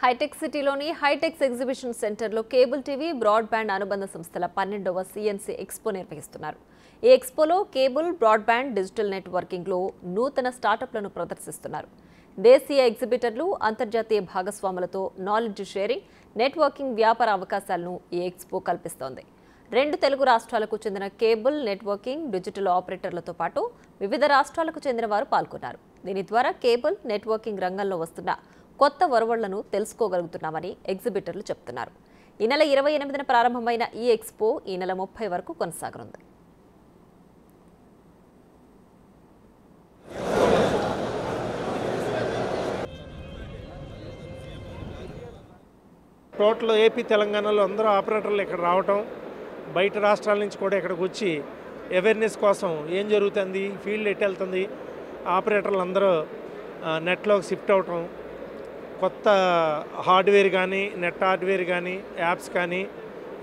Hitech సిటీలోని HITEX exhibition సెంటర్లో cable TV, broadband అనుబంధ సంస్థల 12వ సిఎన్సి ఎక్స్పో నిర్వహిస్తున్నారు. ఈ ఎక్స్పోలో కేబుల్, బ్రాడ్బ్యాండ్, డిజిటల్ నెట్వర్కింగ్లో నూతన స్టార్టప్లను ప్రదర్శిస్తున్నారు. దేశీయ ఎగ్జిబిటర్లు, అంతర్జాతీయ భాగస్వాములతో నాలెడ్జ్ షేరింగ్, నెట్వర్కింగ్ వ్యాపార అవకాశాలను ఈ ఎక్స్పో కల్పిస్తోంది. 2 తెలుగు రాష్ట్రాలకు చెందిన కేబుల్, నెట్వర్కింగ్, డిజిటల్ ఆపరేటర్లతో పాటు వివిధ రాష్ట్రాలకు చెందిన వారు పాల్గొన్నారు. దీని ద్వారా కేబుల్, నెట్వర్కింగ్ రంగంలో వస్తున్న కొత్త వరవళ్లను తెలుసుకోగలుగుతున్నామని ఎగ్జిబిటర్లు చెప్తున్నారు. ఈ నెల 28న ప్రారంభమైన ఈ ఎక్స్పో ఈ నెల 30 వరకు కొనసాగనుంది. టోటల్ ఏపీ తెలంగాణలో అందరూ ఆపరేటర్లు ఇక్కడ రావటం, బయట రాష్ట్రాల నుంచి కూడా ఇక్కడికి వచ్చి అవేర్నెస్ కోసం ఏం జరుగుతుంది, ఫీల్డ్ ఎటు వెళ్తుంది, ఆపరేటర్లు అందరూ నెట్లోకి షిఫ్ట్ అవటం, కొత్త హార్డ్వేర్ కానీ, నెట్ హార్డ్వేర్ కానీ, యాప్స్ కానీ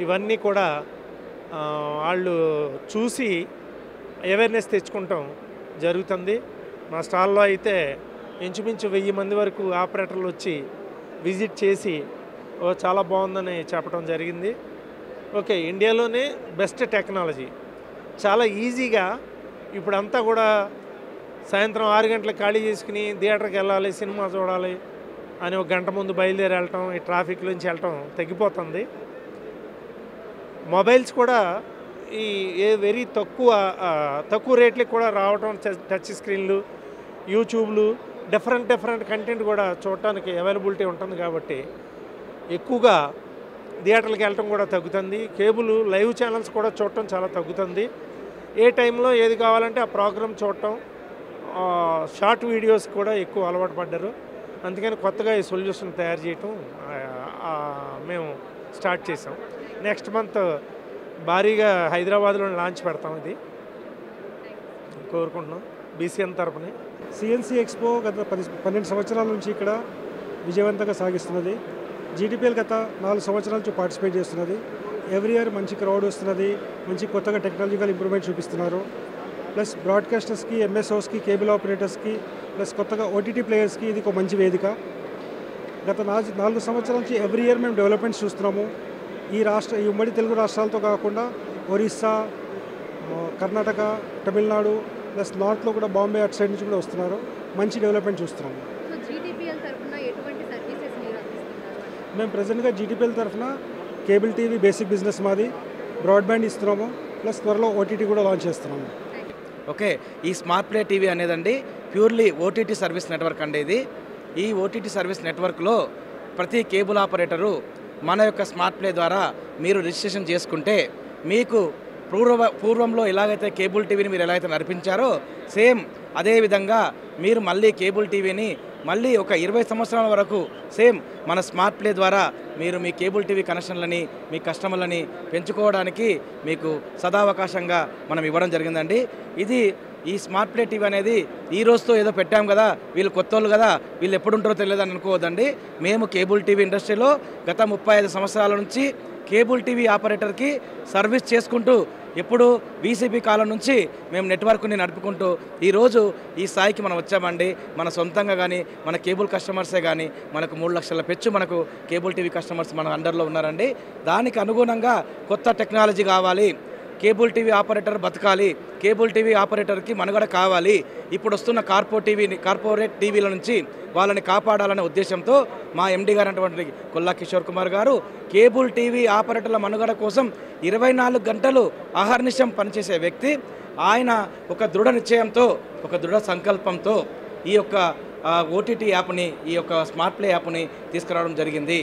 ఇవన్నీ కూడా వాళ్ళు చూసి అవేర్నెస్ తెచ్చుకుంటాం జరుగుతుంది. మా స్టాల్లో అయితే ఇంచుమించు 1000 మంది వరకు ఆపరేటర్లు వచ్చి విజిట్ చేసి చాలా బాగుందని చెప్పడం జరిగింది. ఓకే, ఇండియాలోనే బెస్ట్ టెక్నాలజీ, చాలా ఈజీగా ఇప్పుడంతా కూడా సాయంత్రం 6 గంటలకు ఖాళీ చేసుకుని థియేటర్కి వెళ్ళాలి, సినిమా చూడాలి అని 1 గంట ముందు బయలుదేరి వెళ్ళటం, ఈ ట్రాఫిక్ నుంచి వెళ్ళటం తగ్గిపోతుంది. మొబైల్స్ కూడా వెరీ తక్కువ రేట్లకు కూడా రావటం, టచ్ స్క్రీన్లు, యూట్యూబ్లు, డిఫరెంట్ కంటెంట్ కూడా చూడటానికి అవైలబిలిటీ ఉంటుంది. కాబట్టి ఎక్కువగా థియేటర్కి వెళ్ళటం కూడా తగ్గుతుంది. కేబుల్ లైవ్ ఛానల్స్ కూడా చూడటం చాలా తగ్గుతుంది. ఏ టైంలో ఏది కావాలంటే ఆ ప్రోగ్రామ్ చూడటం, షార్ట్ వీడియోస్ కూడా ఎక్కువ అలవాటు పడ్డారు. అందుకని కొత్తగా ఈ సొల్యూషన్ తయారు చేయటం మేము స్టార్ట్ చేసాం. నెక్స్ట్ మంత్ భారీగా హైదరాబాద్లో లాంచ్ పెడతాం. ఇది కోరుకుంటున్నాం బీసీఎన్ తరపున. సిఎన్సి ఎక్స్పో గత 12 సంవత్సరాల నుంచి ఇక్కడ విజయవంతంగా సాగిస్తున్నది. జీటీపీఎల్ గత 4 సంవత్సరాల నుంచి పార్టిసిపేట్ చేస్తున్నది. ఎవ్రీ ఇయర్ మంచి క్రౌడ్ వస్తున్నది, మంచి కొత్తగా టెక్నాలజికల్ ఇంప్రూవ్మెంట్ చూపిస్తున్నారు. ప్లస్ బ్రాడ్కాస్టర్స్కి, ఎంఎస్ఓస్కి, కేబుల్ ఆపరేటర్స్కి, ప్లస్ కొత్తగా ఓటీటీ ప్లేయర్స్కి ఇది ఒక మంచి వేదిక. గత 4 సంవత్సరాల నుంచి ఎవ్రీ ఇయర్ మేము డెవలప్మెంట్స్ చూస్తున్నాము. ఈ ఉమ్మడి తెలుగు రాష్ట్రాలతో కాకుండా ఒరిస్సా, కర్ణాటక, తమిళనాడు, ప్లస్ నార్త్లో కూడా బాంబే అటు సైడ్ నుంచి కూడా వస్తున్నారు. మంచి డెవలప్మెంట్ చూస్తున్నాము. మేము ప్రజెంట్గా జీటీపీఎల్ తరఫున కేబుల్ టీవీ బేసిక్ బిజినెస్ మాది, బ్రాడ్బ్యాండ్ ఇస్తున్నాము, ప్లస్ త్వరలో ఓటీటీ కూడా లాంచ్ చేస్తున్నాము. ఓకే, ఈ స్మార్ట్ ప్లే టీవీ అనేదండి ప్యూర్లీ ఓటీటీ సర్వీస్ నెట్వర్క్ అండి. ఈ ఓటీటీ సర్వీస్ నెట్వర్క్లో ప్రతి కేబుల్ ఆపరేటరు మన యొక్క స్మార్ట్ ప్లే ద్వారా మీరు రిజిస్ట్రేషన్ చేసుకుంటే మీకు పూర్వంలో ఎలాగైతే కేబుల్ టీవీని మీరు ఎలాగైతే నడిపించారో సేమ్ అదేవిధంగా మీరు మళ్ళీ కేబుల్ టీవీని మళ్ళీ ఒక 20 సంవత్సరాల వరకు సేమ్ మన స్మార్ట్ ప్లే ద్వారా మీరు మీ కేబుల్ టీవీ కనెక్షన్లని, మీ కస్టమర్లని పెంచుకోవడానికి మీకు సదావకాశంగా మనం ఇవ్వడం జరిగిందండి. ఈ స్మార్ట్ ప్లే టీవీ అనేది ఈ రోజుతో ఏదో పెట్టాం కదా, వీళ్ళు కొత్త వాళ్ళు కదా, వీళ్ళు ఎప్పుడు ఉంటారో తెలియదని అనుకోవద్దండి. మేము కేబుల్ టీవీ ఇండస్ట్రీలో గత 35 సంవత్సరాల నుంచి కేబుల్ టీవీ ఆపరేటర్కి సర్వీస్ చేసుకుంటూ ఎప్పుడు వీసీపీ కాలం నుంచి మేము నెట్వర్క్ని నడుపుకుంటూ ఈరోజు ఈ స్థాయికి మనం వచ్చామండి. మన సొంతంగా కానీ మన కేబుల్ కస్టమర్సే కానీ మనకు 3 లక్షల పెచ్చు మనకు కేబుల్ టీవీ కస్టమర్స్ మన అండర్లో ఉన్నారండి. దానికి అనుగుణంగా కొత్త టెక్నాలజీ కావాలి, కేబుల్ టీవీ ఆపరేటర్ బతకాలి, కేబుల్ టీవీ ఆపరేటర్కి మనుగడ కావాలి. ఇప్పుడు వస్తున్న కార్పొరేట్ టీవీల నుంచి వాళ్ళని కాపాడాలనే ఉద్దేశంతో మా ఎండీ గారు అటువంటి కొల్లా కిషోర్ కుమార్ గారు కేబుల్ టీవీ ఆపరేటర్ల మనుగడ కోసం 24 గంటలు అహర్నిశం పనిచేసే వ్యక్తి. ఆయన ఒక దృఢ నిశ్చయంతో, ఒక దృఢ సంకల్పంతో ఈ యొక్క ఓటీటీ యాప్ని, ఈ యొక్క స్మార్ట్ ప్లే యాప్ని తీసుకురావడం జరిగింది.